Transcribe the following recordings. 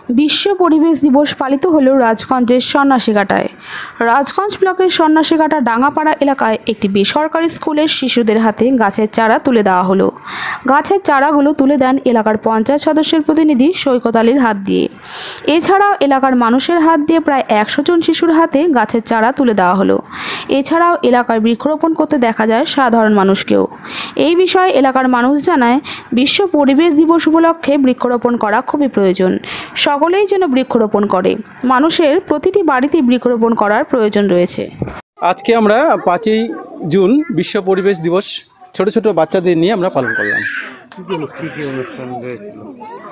বিশ্ব পরিবেশ দিবস পালিত হল রাজগঞ্জের সন্ন্যাসীঘাটায়। রাজগঞ্জ ব্লকের সন্ন্যাসীঘাটা ডাঙ্গাপাড়া এলাকায় একটি বেসরকারি স্কুলের শিশুদের হাতে গাছের চারা তুলে দেওয়া হলো। গাছের চারাগুলো তুলে দেন এলাকার পঞ্চায়েত সদস্যের প্রতিনিধি সৈকত আলীর হাত দিয়ে। এছাড়াও এলাকার মানুষের হাত দিয়ে প্রায় 100 জন শিশুর হাতে গাছের চারা তুলে দেওয়া হলো। এছাড়াও এলাকায় বৃক্ষরোপণ করতে দেখা যায় সাধারণ মানুষকেও। এই বিষয়ে এলাকার মানুষ জানায়, বিশ্ব পরিবেশ দিবস উপলক্ষে বৃক্ষরোপণ করা খুবই প্রয়োজন। সকলেই যেন বৃক্ষরোপণ করে। মানুষের প্রতিটি বাড়িতে বৃক্ষরোপণ করার প্রয়োজন রয়েছে। আজকে আমরা 5ই জুন বিশ্ব পরিবেশ দিবস ছোট ছোট বাচ্চাদের নিয়ে আমরা পালন করলাম।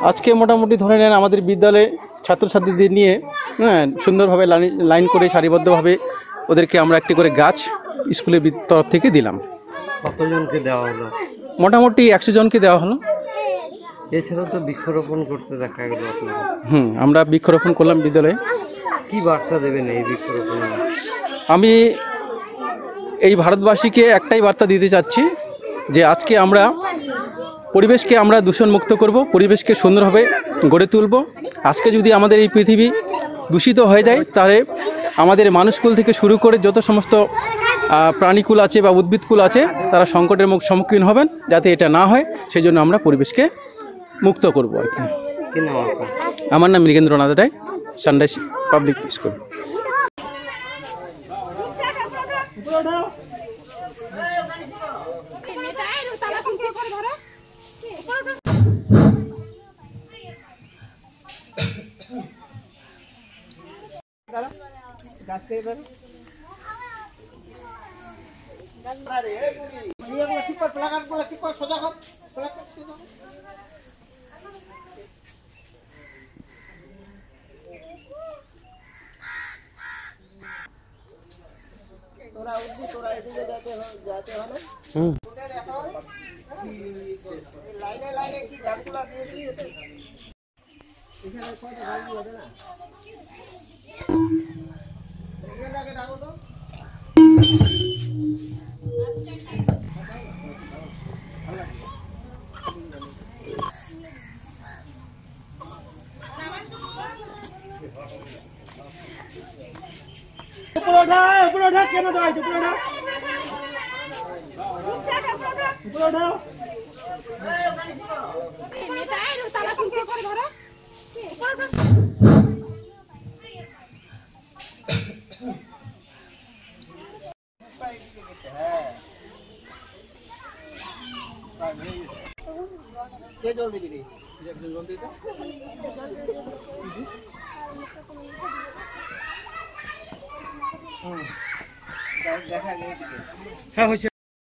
আজকে মোটামুটি ধরে নেন আমাদের বিদ্যালয়ে ছাত্রছাত্রীদের নিয়ে সুন্দরভাবে লাইন করে সারিবদ্ধভাবে ওদেরকে আমরা একটি করে গাছ স্কুলের তরফ থেকে দিলাম। কতজনকে দেওয়া হলো? মোটামুটি 100 জনকে দেওয়া হলো। এছাড়াও তো বৃক্ষরোপণ করতে দেখা গেল আপনারা। আমরা বৃক্ষরোপণ করলাম বিদ্যালয়ে। কি বার্তা দেবেন এই বৃক্ষরোপণে? আমি এই ভারতবাসীকে একটাই বার্তা দিতে চাচ্ছি যে আজকে আমরা পরিবেশকে আমরা দূষণমুক্ত করব, পরিবেশকে সুন্দরভাবে গড়ে তুলব। আজকে যদি আমাদের এই পৃথিবী দূষিত হয়ে যায় তাহলে আমাদের মানুষকুল থেকে শুরু করে যত সমস্ত প্রাণীকুল আছে বা উদ্ভিদকুল আছে তারা সংকটের সম্মুখীন হবেন। যাতে এটা না হয় সেই জন্য আমরা পরিবেশকে মুক্ত করব আর কি। আমার নাম মৃগেন্দ্রনাথ রায়, সানরাইজ পাবলিক স্কুল। হ্যাঁ হয়েছে।